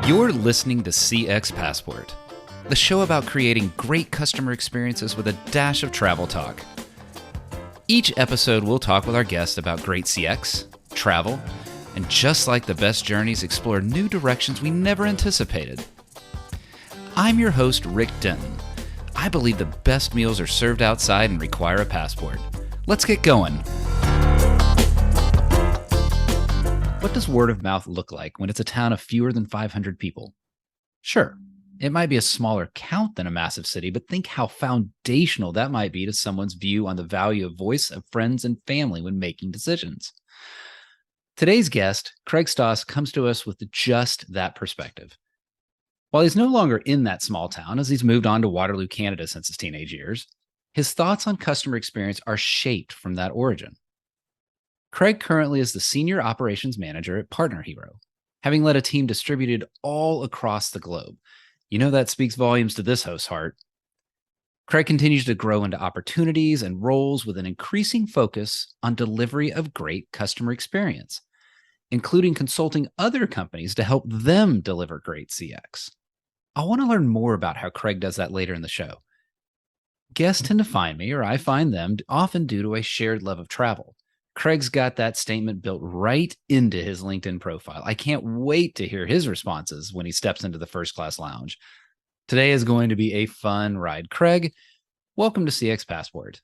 You're listening to CX Passport, the show about creating great customer experiences with a dash of travel talk. Each episode, we'll talk with our guests about great CX, travel, and just like the best journeys, explore new directions we never anticipated. I'm your host, Rick Denton. I believe the best meals are served outside and require a passport. Let's get going. What does word of mouth look like when it's a town of fewer than 500 people? Sure, it might be a smaller count than a massive city, but think how foundational that might be to someone's view on the value of voice of friends and family when making decisions. Today's guest, Craig Stoss, comes to us with just that perspective. While he's no longer in that small town, as he's moved on to Waterloo, Canada since his teenage years, his thoughts on customer experience are shaped from that origin. Craig currently is the Senior Operations Manager at PartnerHero, having led a team distributed all across the globe. You know that speaks volumes to this host's heart. Craig continues to grow into opportunities and roles with an increasing focus on delivery of great customer experience, including consulting other companies to help them deliver great CX. I want to learn more about how Craig does that later in the show. Guests tend to find me, or I find them, often due to a shared love of travel. Craig's got that statement built right into his LinkedIn profile. I can't wait to hear his responses when he steps into the first class lounge. Today is going to be a fun ride. Craig, welcome to CX Passport.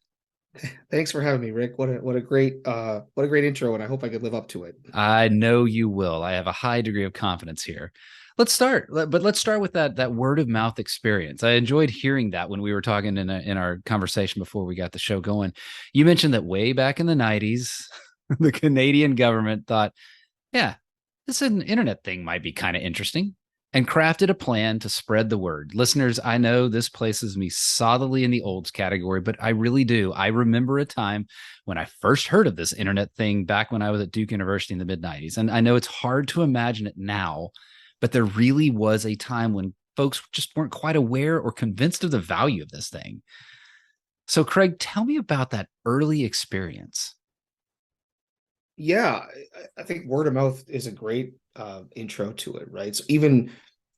Thanks for having me, Rick. What a great intro, and I hope I could live up to it. I know you will. I have a high degree of confidence here. Let's start with that word of mouth experience. I enjoyed hearing that when we were talking in our conversation before we got the show going. You mentioned that way back in the 90s, the Canadian government thought, yeah, this internet thing might be kind of interesting, and crafted a plan to spread the word. Listeners, I know this places me solidly in the olds category, but I really do. I remember a time when I first heard of this internet thing back when I was at Duke University in the mid-90s. And I know it's hard to imagine it now, but there really was a time when folks just weren't quite aware or convinced of the value of this thing. So, Craig, tell me about that early experience. Yeah, I think word of mouth is a great intro to it, right? So even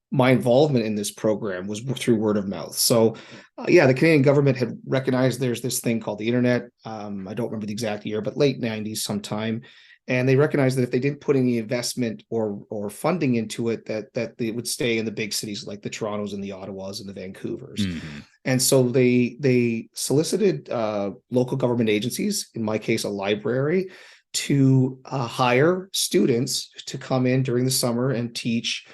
my involvement in this program was through word of mouth. So, the Canadian government had recognized there's this thing called the internet. I don't remember the exact year, but late 90s sometime. And they recognized that if they didn't put any investment or funding into it, that they would stay in the big cities like the Torontos and the Ottawas and the Vancouvers. Mm-hmm. And so they solicited local government agencies, in my case, a library, to hire students to come in during the summer and teach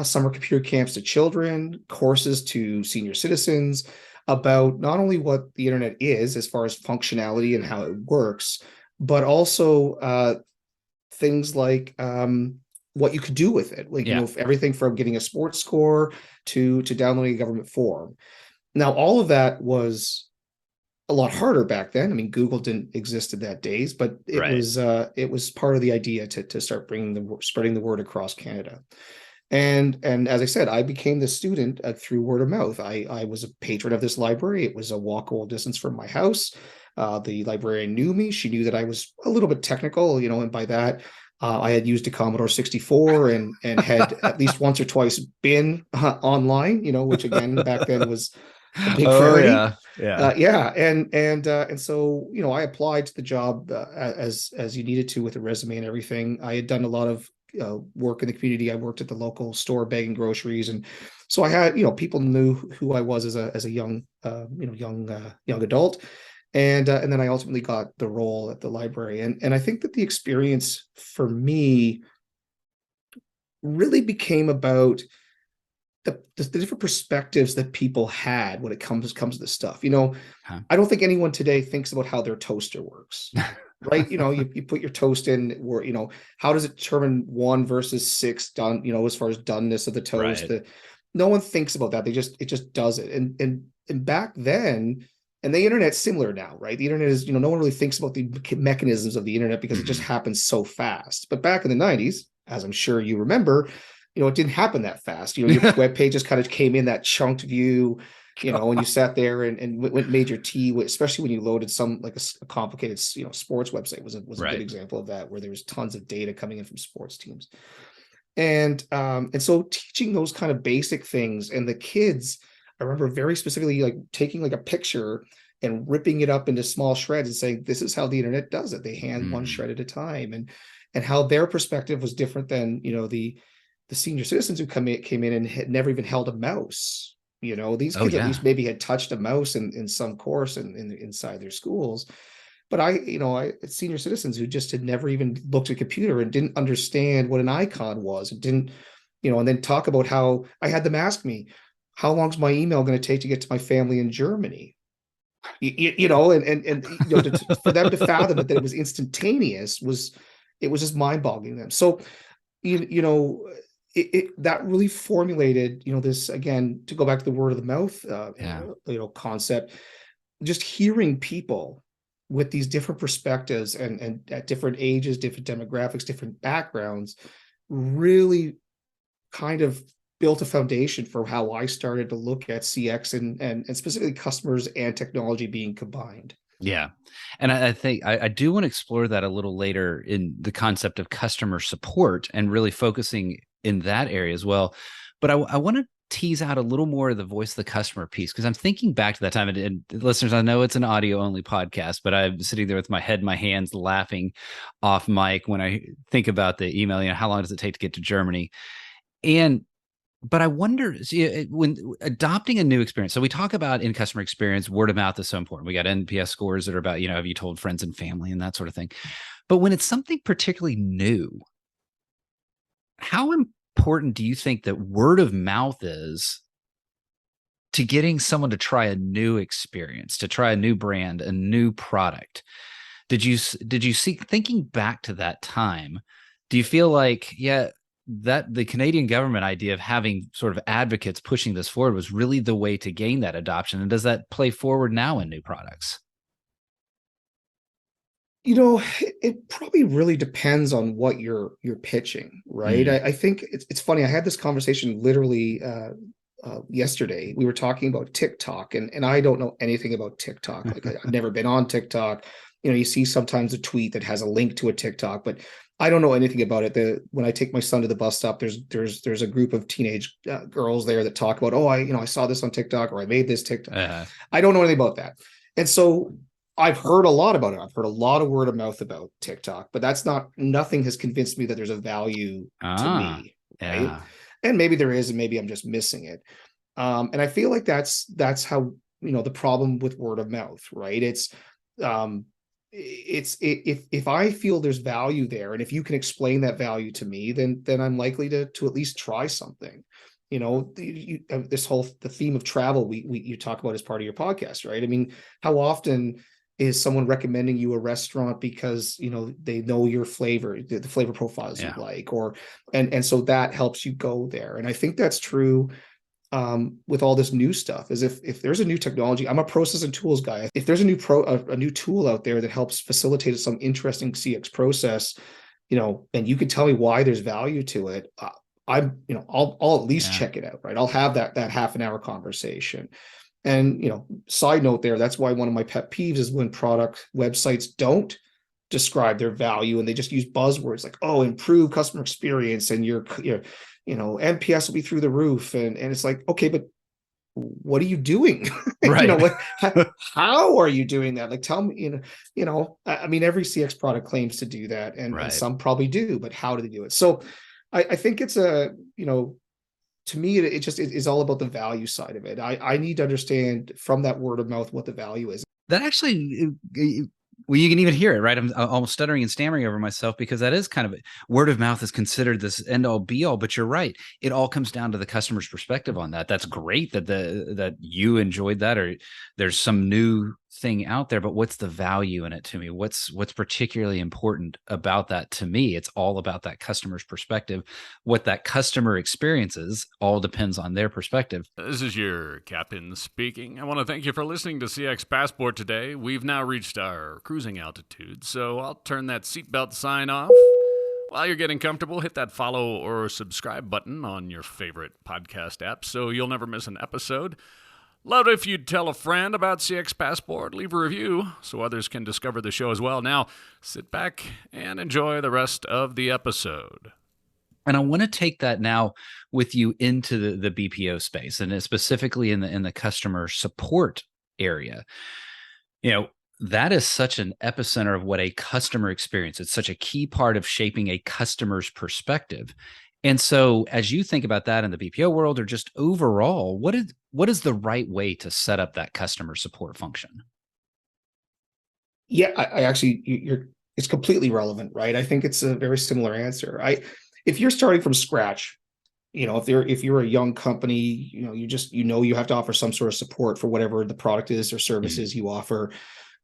summer computer camps to children, courses to senior citizens about not only what the internet is as far as functionality and how it works, but also things like what you could do with it, like everything from getting a sports score to downloading a government form. Now, all of that was a lot harder back then. I mean, Google didn't exist in that days, but it was part of the idea to start spreading the word across Canada. And as I said, I became the student through word of mouth. I was a patron of this library. It was a walkable distance from my house. The librarian knew me. She knew that I was a little bit technical, and by that, I had used a Commodore 64 and had at least once or twice been online, which again back then was a big rarity. And so I applied to the job as you needed to with a resume and everything. I had done a lot of work in the community. I worked at the local store bagging groceries, and so I had people knew who I was as a young adult. And then I ultimately got the role at the library. And I think that the experience for me really became about the different perspectives that people had when it comes to this stuff. I don't think anyone today thinks about how their toaster works. Right. You put your toast in where, how does it determine 1 versus 6 done, as far as doneness of the toast. Right. No one thinks about that. It just does it. And back then, and the internet's similar now, right? The internet is, no one really thinks about the mechanisms of the internet because it just happens so fast. But back in the 90s, as I'm sure you remember, it didn't happen that fast. Your web pages kind of came in that chunked view, when you sat there and made your tea, especially when you loaded some like a complicated, sports website was a good example of that, where there was tons of data coming in from sports teams. And so teaching those kind of basic things, and the kids, I remember very specifically like taking like a picture and ripping it up into small shreds and saying, this is how the internet does it. They hand one Mm. shred at a time, and how their perspective was different than, the senior citizens who came in and had never even held a mouse. These Oh kids at yeah. least maybe had touched a mouse in some course inside their schools. But I senior citizens who just had never even looked at a computer and didn't understand what an icon was, and didn't, and then talk about how I had them ask me, how long's my email going to take to get to my family in Germany? For them to fathom that it was instantaneous, it was just mind-boggling to them. So, you know, that really formulated, this, again, to go back to the word of the mouth, Yeah. concept, just hearing people with these different perspectives, and at different ages, different demographics, different backgrounds, really kind of built a foundation for how I started to look at CX, and specifically customers and technology being combined. Yeah. And I think I do want to explore that a little later in the concept of customer support and really focusing in that area as well. But I want to tease out a little more of the voice of the customer piece, because I'm thinking back to that time. And listeners, I know it's an audio only podcast, but I'm sitting there with my head in my hands laughing off mic when I think about the email, how long does it take to get to Germany? And but I wonder, when adopting a new experience. So we talk about in customer experience, word of mouth is so important. We got NPS scores that are about, have you told friends and family and that sort of thing. But when it's something particularly new, how important do you think that word of mouth is to getting someone to try a new experience, to try a new brand, a new product? Did you see, thinking back to that time, do you feel like, yeah, that the Canadian government idea of having sort of advocates pushing this forward was really the way to gain that adoption? And does that play forward now in new products? It probably really depends on what you're pitching, right? Mm. I think it's funny. I had this conversation literally yesterday. We were talking about TikTok, and I don't know anything about TikTok. Like, I've never been on TikTok. You see sometimes a tweet that has a link to a TikTok, but I don't know anything about it. When I take my son to the bus stop, there's a group of teenage girls there that talk about, oh, I saw this on TikTok, or I made this TikTok. Uh, I don't know anything about that, and so I've heard a lot about it. I've heard a lot of word of mouth about TikTok, but nothing has convinced me that there's a value to ah, me, right? yeah, And maybe there is, and maybe I'm just missing it. And I feel like that's how, the problem with word of mouth, right? Um, if I feel there's value there, and if you can explain that value to me, then I'm likely to at least try something. The theme of travel you talk about as part of your podcast, right? I mean, how often is someone recommending you a restaurant because they know your flavor, the flavor profiles you yeah, like, or and so that helps you go there. And I think that's true with all this new stuff. Is if there's a new technology, I'm a process and tools guy. If there's a new tool out there that helps facilitate some interesting CX process, and you can tell me why there's value to it, I'll at least yeah, check it out, right? I'll have that half an hour conversation. And side note there, that's why one of my pet peeves is when product websites don't describe their value, and they just use buzzwords like, oh, improve customer experience, and your NPS will be through the roof, and it's like, okay, but what are you doing? right, What, how are you doing that? Like, tell me. I mean, every CX product claims to do that, and right. some probably do, but how do they do it? So I think it's to me, it just is all about the value side of it. I need to understand from that word of mouth what the value is. That actually, well, you can even hear it, right? I'm almost stuttering and stammering over myself, because that is kind of, word of mouth is considered this end all be all. But you're right; it all comes down to the customer's perspective on that. That's great that you enjoyed that, or there's some new thing out there. But what's the value in it to me? What's particularly important about that to me? It's all about that customer's perspective. What that customer experiences all depends on their perspective. This is your captain speaking. I want to thank you for listening to CX Passport today. We've now reached our cruising altitude, so I'll turn that seatbelt sign off. While you're getting comfortable, hit that follow or subscribe button on your favorite podcast app so you'll never miss an episode. Love it if you'd tell a friend about CX Passport, leave a review so others can discover the show as well. Now, sit back and enjoy the rest of the episode. And I want to take that now with you into the BPO space, and specifically in the customer support area. You know, that is such an epicenter of what a customer experience. It's such a key part of shaping a customer's perspective. And so as you think about that in the BPO world, or just overall, what is the right way to set up that customer support function? Yeah, I actually, it's completely relevant, right? I think it's a very similar answer. If you're starting from scratch, if you're a young company, you have to offer some sort of support for whatever the product is or services you offer.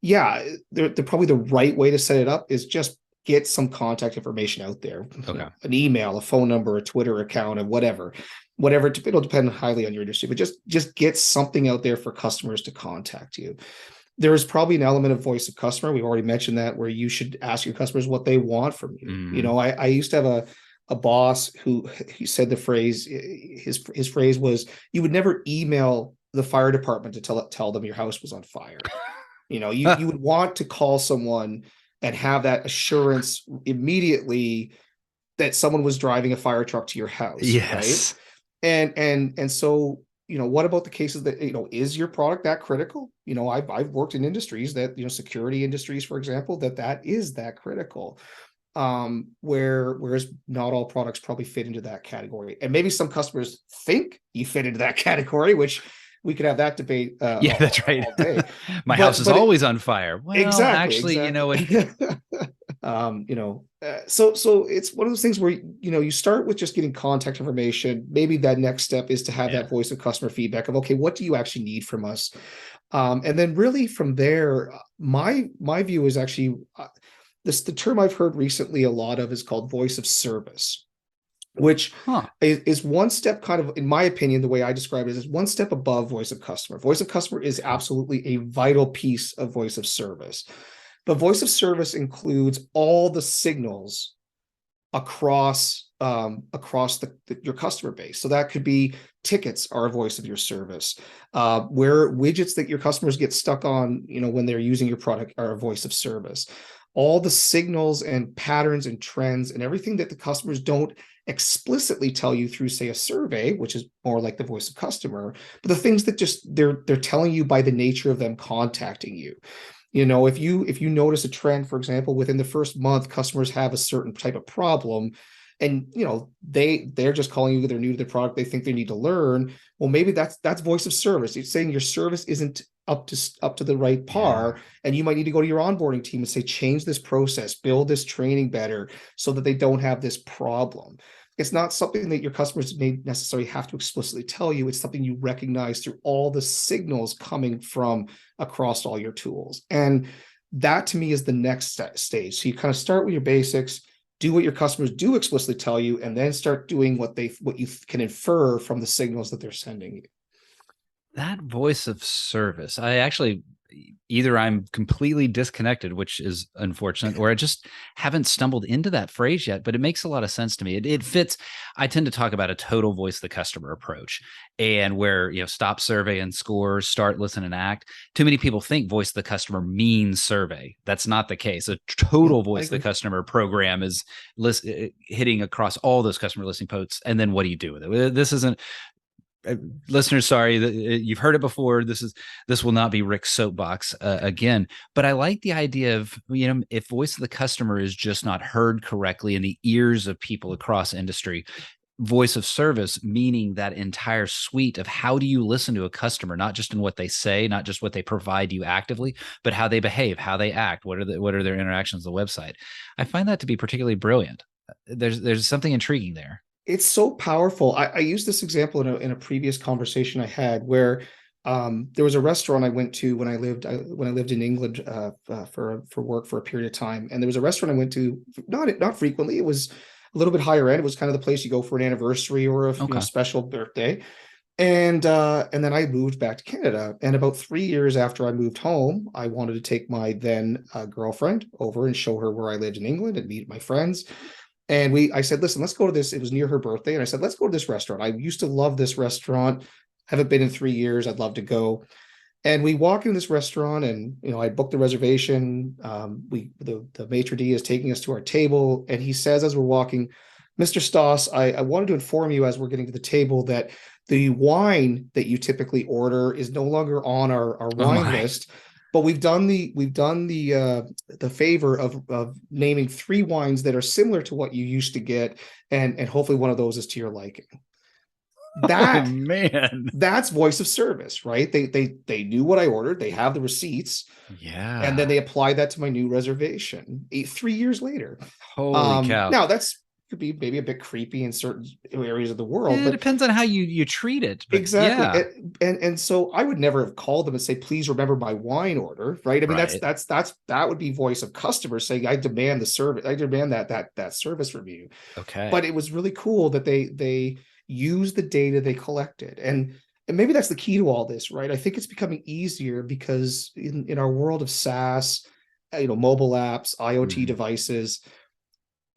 Yeah, they're probably the right way to set it up is just get some contact information out there. Okay. An email, a phone number, a Twitter account, and whatever. It'll depend highly on your industry, but just get something out there for customers to contact you. There is probably an element of voice of customer. We've already mentioned that, where you should ask your customers what they want from you. Mm. I used to have a boss who he said the phrase, his phrase was, you would never email the fire department to tell them your house was on fire. You would want to call someone and have that assurance immediately that someone was driving a fire truck to your house. Yes. Right. And so, what about the cases that, is your product that critical? I've worked in industries that, security industries, for example, that is that critical. Whereas not all products probably fit into that category. And maybe some customers think you fit into that category, which we could have that debate. Yeah, that's right. All day. My house is always on fire. Well, Exactly. you know what? So it's one of those things where, you start with just getting contact information. Maybe that next step is to have that voice of customer feedback of, okay, what do you actually need from us? And then really from there, my view is actually, the term I've heard recently a lot of is called voice of service, which is one step, kind of, in my opinion, the way I describe it is one step above voice of customer. Voice of customer is absolutely a vital piece of voice of service. But voice of service includes all the signals across your customer base. So that could be tickets are a voice of your service, where widgets that your customers get stuck on, when they're using your product, are a voice of service. All the signals and patterns and trends and everything that the customers don't explicitly tell you through, say, a survey, which is more like the voice of customer, but the things that just they're telling you by the nature of them contacting you. If you notice a trend, for example, within the first month, customers have a certain type of problem, and they're just calling you, they're new to the product, they think they need to learn. Well, maybe that's voice of service. It's saying your service isn't up to the right par, and you might need to go to your onboarding team and say, change this process, build this training better so that they don't have this problem. It's not something that your customers may necessarily have to explicitly tell you. It's something you recognize through all the signals coming from across all your tools. And that, to me, is the next stage. So you kind of start with your basics, do what your customers do explicitly tell you, and then start doing what you can infer from the signals that they're sending you. That voice of service, either I'm completely disconnected, which is unfortunate, or I just haven't stumbled into that phrase yet, but it makes a lot of sense to me. It fits. I tend to talk about a total voice the customer approach, and where, stop, survey, and score, start, listen, and act. Too many people think voice the customer means survey. That's not the case. A total voice the customer program is hitting across all those customer listening posts. And then what do you do with it? This isn't, listeners, sorry, you've heard it before. This will not be Rick's soapbox again, but I like the idea of, if voice of the customer is just not heard correctly in the ears of people across industry, voice of service, meaning that entire suite of how do you listen to a customer, not just in what they say, not just what they provide you actively, but how they behave, how they act, what are their interactions on the website. I find that to be particularly brilliant. There's something intriguing there. It's so powerful. I used this example in a previous conversation I had, where there was a restaurant I went to when I lived in England for work for a period of time, and there was a restaurant I went to not frequently. It was a little bit higher end. It was kind of the place you go for an anniversary or a special birthday. And then I moved back to Canada, and about 3 years after I moved home, I wanted to take my then girlfriend over and show her where I lived in England and meet my friends. And I said, listen, let's go to this. It was near her birthday. And I said, let's go to this restaurant. I used to love this restaurant. Haven't been in 3 years. I'd love to go. And we walk into this restaurant, and, I booked the reservation. The maitre d' is taking us to our table. And he says, as we're walking, Mr. Stoss, I wanted to inform you as we're getting to the table that the wine that you typically order is no longer on our Oh wine my. list, but we've done the favor of naming 3 wines that are similar to what you used to get, and hopefully one of those is to your liking. Oh That man. that's voice of service, right? They knew what I ordered, they have the receipts, and then Yeah. they apply that to my new reservation 3 years later. Holy cow. Now that's could be maybe a bit creepy in certain areas of the world, It but depends on how you treat it, but exactly. yeah. And so I would never have called them and say, please remember my wine order, right? I mean, Right. that would be voice of customer saying, I demand the service, I demand that service review. But Okay. it was really cool that they used the data they collected. And maybe that's the key to all this, right? I think it's becoming easier because in our world of SaaS, mobile apps, IoT Mhm. devices,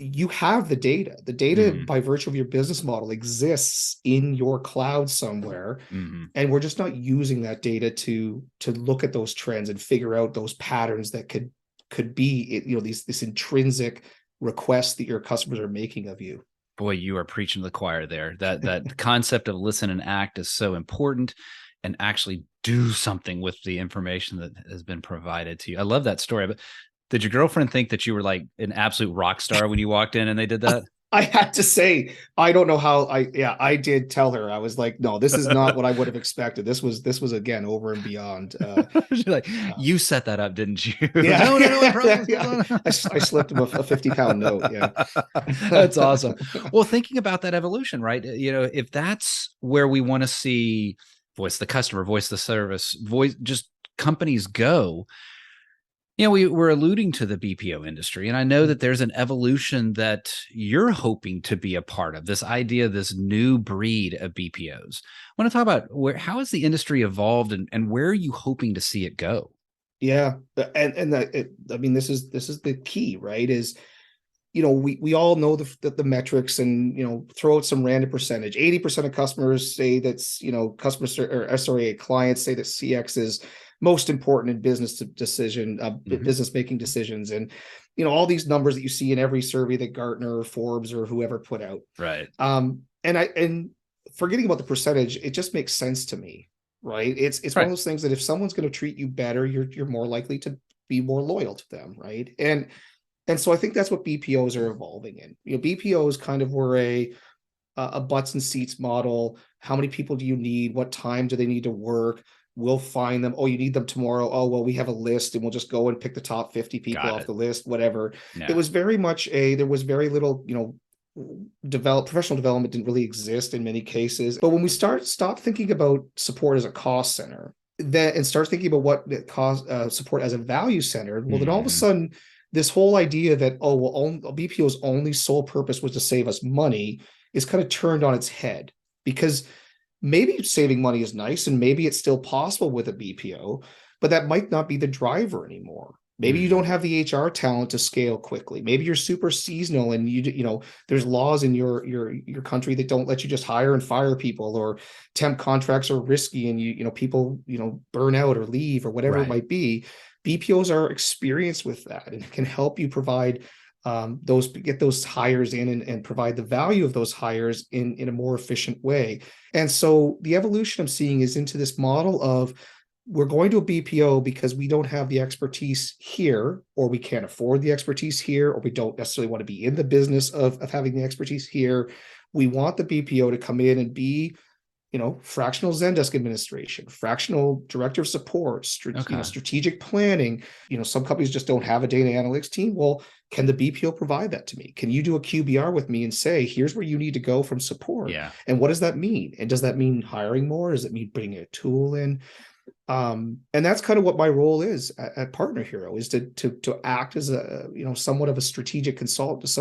you have the data. The data Mhm. by virtue of your business model exists in your cloud somewhere, Mhm. and we're just not using that data to look at those trends and figure out those patterns that could be, this intrinsic request that your customers are making of you. Boy, you are preaching to the choir there. That concept of listen and act is so important, and actually do something with the information that has been provided to you. I love that story. But did your girlfriend think that you were like an absolute rock star when you walked in and they did that? I had to say, I don't know how I did tell her. I was like, no, this is not what I would have expected. This was again over and beyond. She's like, Uh, you set that up, didn't you? yeah, No, no, no, I promise. Hold yeah. on. I slipped him a 50-pound note. Yeah. That's awesome. Well, thinking about that evolution, right? If that's where we want to see voice the customer, voice the service, voice just companies go, we're alluding to the BPO industry, and I know that there's an evolution that you're hoping to be a part of. This idea, this new breed of BPOs. I want to talk about how has the industry evolved, and where are you hoping to see it go? Yeah, I mean, this is the key, right? Is we all know the metrics, and throw out some random percentage. 80% of customers say that's clients say that CX is most important in Hmm. business making decisions, and all these numbers that you see in every survey that Gartner or Forbes or whoever put out. Right. And forgetting about the percentage, it just makes sense to me, right? It's one of Right. those things that if someone's going to treat you better, you're more likely to be more loyal to them, right? And so I think that's what BPOs are evolving in. BPOs kind of were a butts and seats model. How many people do you need? What time do they need to work? We'll find them. Oh, you need them tomorrow. Oh, well, we have a list and we'll just go and pick the top 50 people Got off it. the list, whatever. It Yeah. was very much there was very little, professional development didn't really exist in many cases. But when we stop thinking about support as a cost center, and start thinking about what it cost support as a value center, well, then all of a Hmm. sudden, this whole idea that, oh, well, BPO's only sole purpose was to save us money is kind of turned on its head, because maybe saving money is nice and maybe it's still possible with a BPO, but that might not be the driver anymore. Maybe you don't Hmm. have the HR talent to scale quickly. Maybe you're super seasonal, and there's laws in your country that don't let you just hire and fire people, or temp contracts are risky, and people burn out or leave or whatever it Right. might be. BPOs are experienced with that and can help you provide get those hires in, and provide the value of those hires in a more efficient way. And so the evolution I'm seeing is into this model of, we're going to a BPO because we don't have the expertise here, or we can't afford the expertise here, or we don't necessarily want to be in the business of having the expertise here. We want the BPO to come in and be, fractional Zendesk administration, fractional director of support, Okay. strategic planning. Some companies just don't have a data analytics team. Well, can the BPO provide that to me? Can you do a QBR with me and say, here's where you need to go from support? Yeah. And what does that mean? And does that mean hiring more? Does it mean bringing a tool in? And that's kind of what my role is at PartnerHero, is to act as a somewhat of a strategic consultant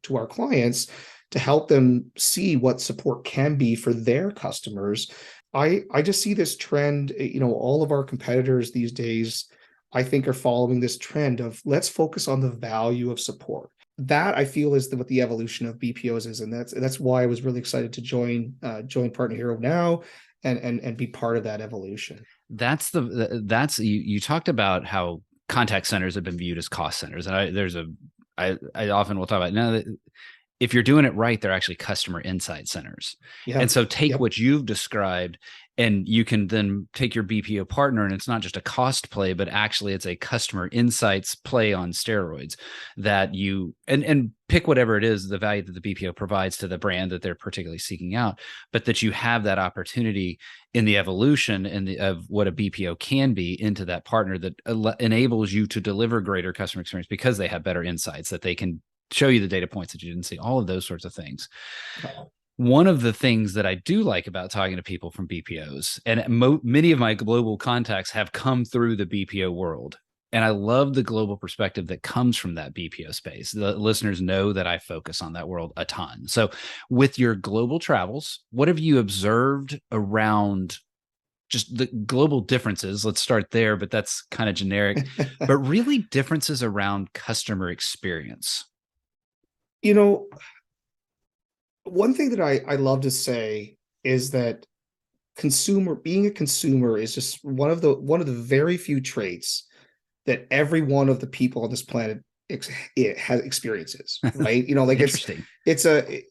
to our clients, to help them see what support can be for their customers. I just see this trend. All of our competitors these days, I think, are following this trend of, let's focus on the value of support. That, I feel, is what the evolution of BPOs is, and that's why I was really excited to join PartnerHero now, and be part of that evolution. That's you talked about how contact centers have been viewed as cost centers, and I often will talk about now that if you're doing it right, they're actually customer insight centers. Yeah. And so take Yep. what you've described, and you can then take your BPO partner, and it's not just a cost play, but actually it's a customer insights play on steroids, that you and pick whatever it is, the value that the BPO provides to the brand that they're particularly seeking out, but that you have that opportunity in the evolution of what a BPO can be into that partner that enables you to deliver greater customer experience because they have better insights, that they can show you the data points that you didn't see, all of those sorts of things. One of the things that I do like about talking to people from BPOs, and many of my global contacts have come through the BPO world, and I love the global perspective that comes from that BPO space. The listeners know that I focus on that world a ton. So with your global travels, what have you observed around just the global differences? Let's start there, but that's kind of generic, but really differences around customer experience. You know, one thing that I love to say is that being a consumer is just one of the very few traits that every one of the people on this planet it has experiences, right? Like Interesting. it's a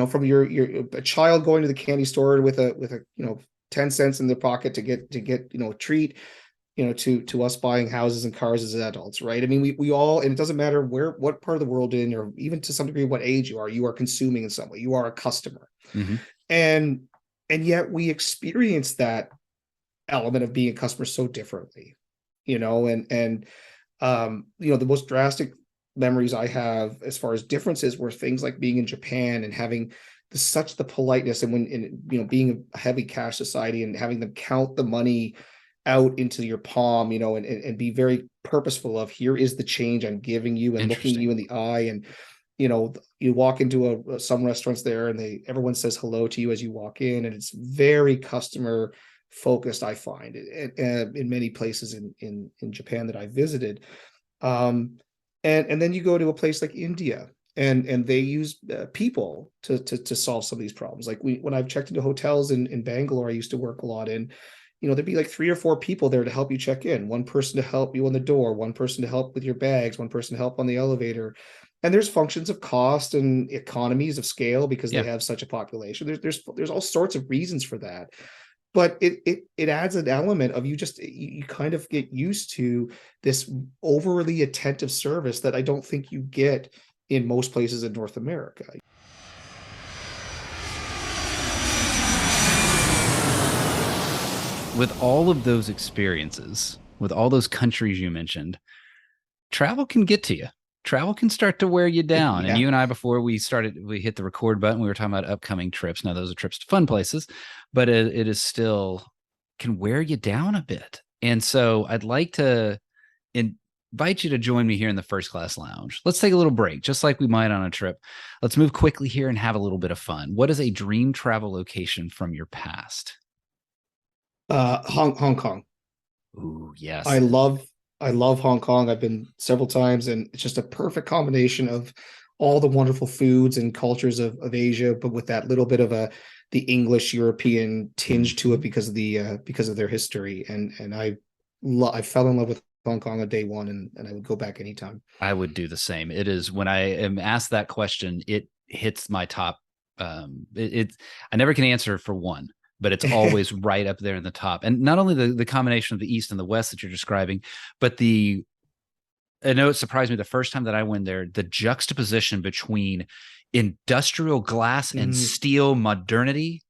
from your a child going to the candy store with a 10 cents in their pocket to get a treat, to us buying houses and cars as adults, right? I mean, we all, and it doesn't matter what part of the world in, or even to some degree what age you are consuming in some way. You are a customer. Mm-hmm. And yet we experience that element of being a customer so differently, and the most drastic memories I have as far as differences were things like being in Japan and having such the politeness, and being a heavy cash society and having them count the money out into your palm, and be very purposeful of, here is the change I'm giving you, and looking you in the eye. And you walk into some restaurants there, and everyone says hello to you as you walk in, and it's very customer focused, I find, in many places in Japan that I visited. And then you go to a place like India, and they use people to solve some of these problems. Like when I've checked into hotels in Bangalore, I used to work a lot in, there'd be like 3 or 4 people there to help you check in. One person to help you on the door, one person to help with your bags, one person to help on the elevator. And there's functions of cost and economies of scale because they have such a population. There's all sorts of reasons for that. But it adds an element of you kind of get used to this overly attentive service that I don't think you get in most places in North America. With all of those experiences, with all those countries you mentioned, travel can get to you. Travel can start to wear you down. Yeah. And you and I, before we hit the record button, we were talking about upcoming trips. Now, those are trips to fun places, but it is still can wear you down a bit. And so I'd like to invite you to join me here in the First Class Lounge. Let's take a little break, just like we might on a trip. Let's move quickly here and have a little bit of fun. What is a dream travel location from your past? Hong Kong. Ooh, yes. I love Hong Kong. I've been several times, and it's just a perfect combination of all the wonderful foods and cultures of Asia, but with that little bit of the English European tinge to it because of their history. And I fell in love with Hong Kong on day one, and I would go back anytime. I would do the same. It is, when I am asked that question, it hits my top. I never can answer for one, but it's always right up there in the top. And not only the combination of the East and the West that you're describing, but I know it surprised me the first time that I went there, the juxtaposition between industrial glass and steel modernity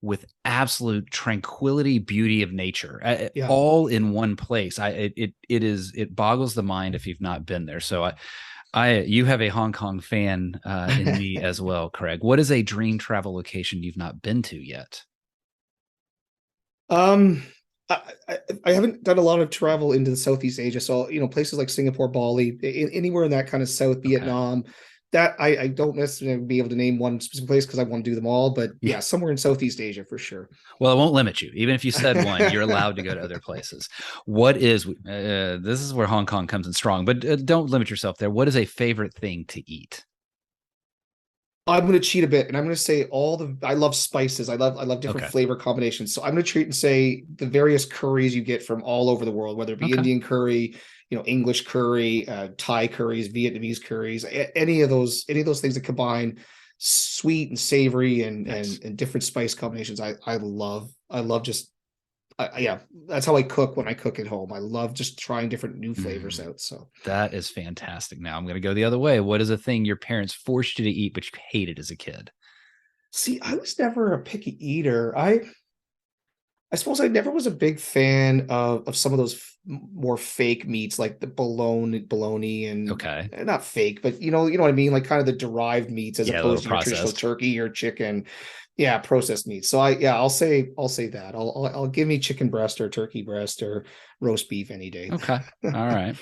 with absolute tranquility, beauty of nature, all in one place. It boggles the mind if you've not been there. So you have a Hong Kong fan in me as well, Craig. What is a dream travel location you've not been to yet? I haven't done a lot of travel into the Southeast Asia, so places like Singapore, Bali, anywhere in that kind of South, Vietnam. That I don't necessarily be able to name one specific place because I want to do them all, but somewhere in Southeast Asia for sure. Well, it won't limit you. Even if you said one, you're allowed to go to other places. What is this is where Hong Kong comes in strong, but don't limit yourself there. What is a favorite thing to eat? I'm going to cheat a bit, and I'm going to say I love spices. I love different Okay. flavor combinations. So I'm going to treat and say the various curries you get from all over the world, whether it be Okay. Indian curry, English curry, Thai curries, Vietnamese curries, any of those things that combine sweet and savory Nice. and different spice combinations. I love just yeah, that's how I cook when I cook at home. I love just trying different new flavors out. So That is fantastic. Now I'm going to go the other way. What is a thing your parents forced you to eat, but you hated as a kid? see, I was never a picky eater. I suppose I never was a big fan of some of those more fake meats like the bologna Okay. and not fake, but you know what I mean, like kind of the derived meats as Yeah, a little opposed to your traditional processed. turkey or chicken. Yeah, processed meats. So I'll say that. I'll give me chicken breast or turkey breast or roast beef any day. Okay. All right.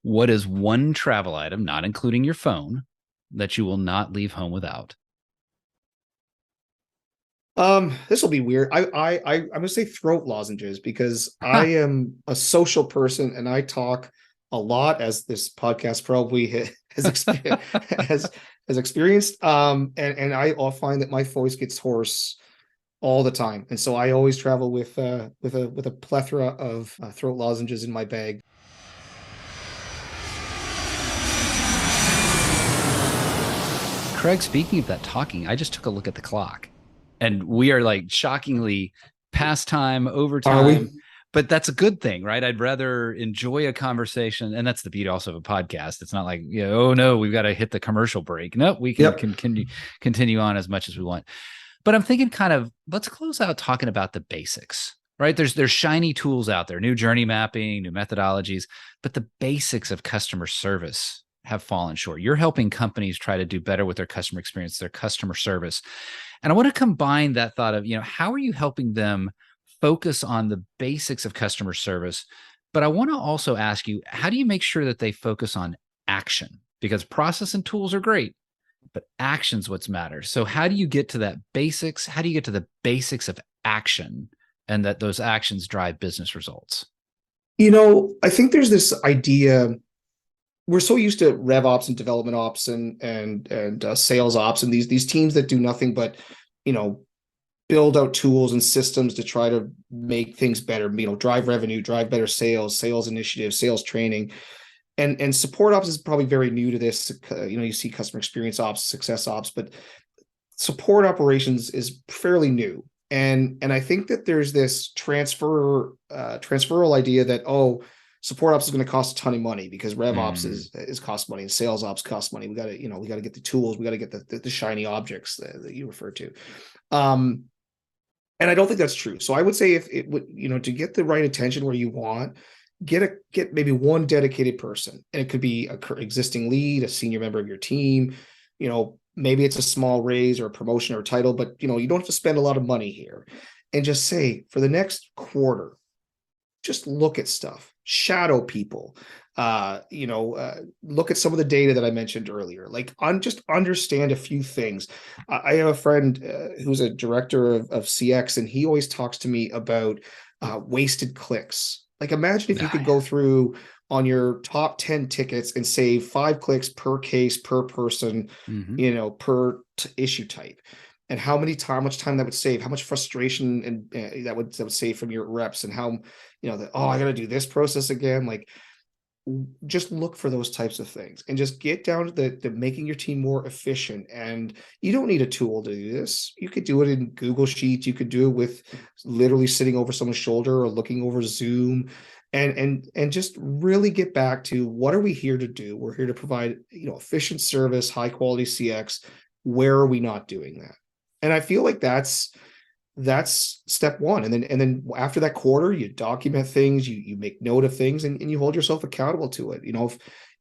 What is one travel item, not including your phone, that you will not leave home without? This will be weird. I'm gonna say throat lozenges because I am a social person and I talk a lot, as this podcast probably has experienced has experienced. And I'll find that my voice gets hoarse all the time, and so I always travel with a plethora of throat lozenges in my bag. Craig, speaking of that talking, I just took a look at the clock and we are like shockingly past time, Are overtime, we? but that's a good thing, right? I'd rather enjoy a conversation. And that's the beauty also of a podcast. It's not like, oh no, we've got to hit the commercial break. No, we can Yep. continue on as much as we want. But I'm thinking kind of let's close out talking about the basics, right? There's shiny tools out there, new journey mapping, new methodologies, but the basics of customer service have fallen short. You're helping companies try to do better with their customer experience, their customer service. And I want to combine that thought of, how are you helping them focus on the basics of customer service? But I want to also ask you, how do you make sure that they focus on action? Because process and tools are great, but action's what's matters. So how do you get to that basics? How do you get to the basics of action and that those actions drive business results? I think there's this idea. We're so used to rev ops and development ops and sales ops and these teams that do nothing but you know build out tools and systems to try to make things better, drive revenue, drive better sales initiatives, sales training. And support ops is probably very new to this. You see customer experience ops, success ops, but support operations is fairly new. And I think that there's this transferal idea that, oh, support ops is going to cost a ton of money because rev ops is cost money and sales ops cost money. We got to get the tools, we got to get the shiny objects that you refer to. And I don't think that's true. So I would say if it would, to get the right attention where you want, get maybe one dedicated person, and it could be a existing lead, a senior member of your team. Maybe it's a small raise or a promotion or a title, but you don't have to spend a lot of money here. And just say, for the next quarter, just look at stuff, shadow people, look at some of the data that I mentioned earlier, like just understand a few things. I have a friend who's a director of CX, and he always talks to me about wasted clicks. Like, imagine if you could go through on your top 10 tickets and save 5 clicks per case, per person, per issue type. And how much time that would save, how much frustration and that would save from your reps, and how, I got to do this process again. Like, just look for those types of things and just get down to the making your team more efficient. And you don't need a tool to do this. You could do it in Google Sheets. You could do it with literally sitting over someone's shoulder or looking over Zoom, and just really get back to, what are we here to do? We're here to provide, efficient service, high quality CX. Where are we not doing that? And I feel like that's step one. And then after that quarter, you document things, you make note of things, and you hold yourself accountable to it.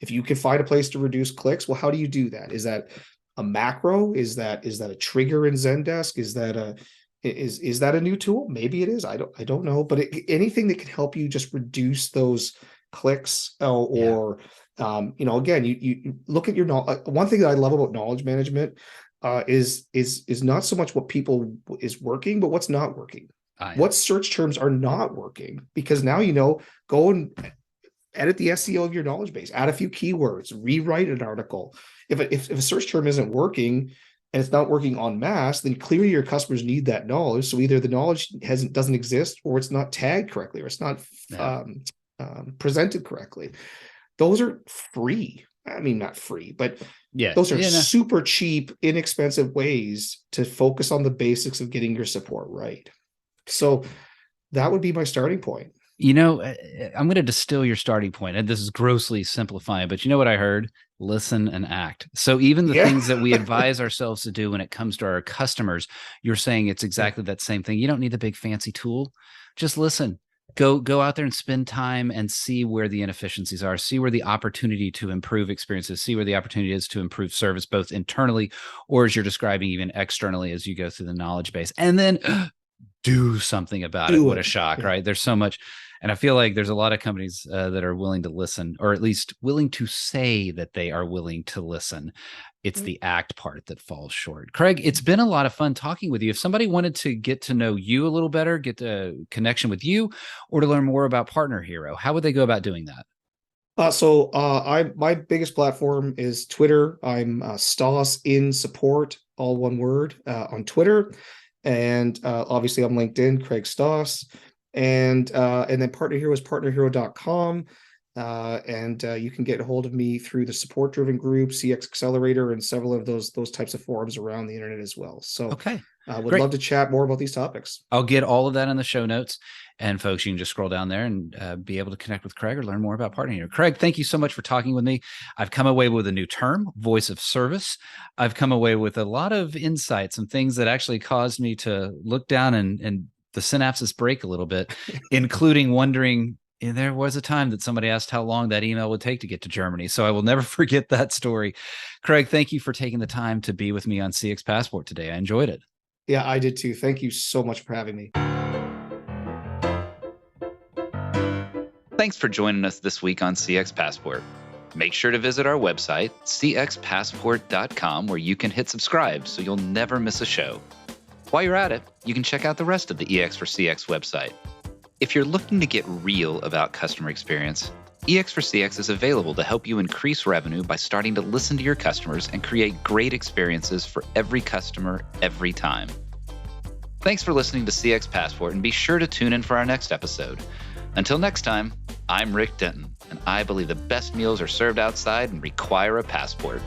If you can find a place to reduce clicks, well, how do you do that? Is that a macro? Is that a trigger in Zendesk? Is that a new tool? Maybe it is. I don't know. But anything that can help you just reduce those clicks, again, you look at your knowledge. One thing that I love about knowledge management is not so much what people is working, but what's not working. What search terms are not working? Because now, go and edit the SEO of your knowledge base, add a few keywords, rewrite an article. If a search term isn't working and it's not working en masse, then clearly your customers need that knowledge. So either the knowledge doesn't exist, or it's not tagged correctly, or it's not presented correctly. Those are free. I mean, not free, but those are super cheap, inexpensive ways to focus on the basics of getting your support right. So that would be my starting point. I'm going to distill your starting point, and this is grossly simplifying, but you know what I heard? Listen and act. So even the things that we advise ourselves to do when it comes to our customers, you're saying it's exactly that same thing. You don't need the big fancy tool. Just listen. Go out there and spend time and see where the inefficiencies are, see where the opportunity to improve experiences, see where the opportunity is to improve service, both internally or, as you're describing, even externally as you go through the knowledge base, and then do something about it. What a shock, right? There's so much. And I feel like there's a lot of companies that are willing to listen, or at least willing to say that they are willing to listen. It's the act part that falls short. Craig, it's been a lot of fun talking with you. If somebody wanted to get to know you a little better, get a connection with you, or to learn more about PartnerHero, how would they go about doing that? My biggest platform is Twitter. I'm Stoss in support, all one word, on Twitter. And obviously I'm LinkedIn, Craig Stoss. And then PartnerHero is partnerhero.com. And you can get a hold of me through the support driven group, CX Accelerator, and several of those types of forums around the internet as well. So would love to chat more about these topics. I'll get all of that in the show notes, and folks, you can just scroll down there and be able to connect with Craig or learn more about PartnerHero. Craig, thank you so much for talking with me. I've come away with a new term, voice of service. I've come away with a lot of insights, some things that actually caused me to look down and the synapses break a little bit, including wondering, there was a time that somebody asked how long that email would take to get to Germany. So I will never forget that story. Craig, thank you for taking the time to be with me on CX Passport today. I enjoyed it. Yeah, I did too. Thank you so much for having me. Thanks for joining us this week on CX Passport. Make sure to visit our website, cxpassport.com, where you can hit subscribe so you'll never miss a show. While you're at it, you can check out the rest of the EX4CX website. If you're looking to get real about customer experience, EX4CX is available to help you increase revenue by starting to listen to your customers and create great experiences for every customer every time. Thanks for listening to CX Passport, and be sure to tune in for our next episode. Until next time, I'm Rick Denton, and I believe the best meals are served outside and require a passport.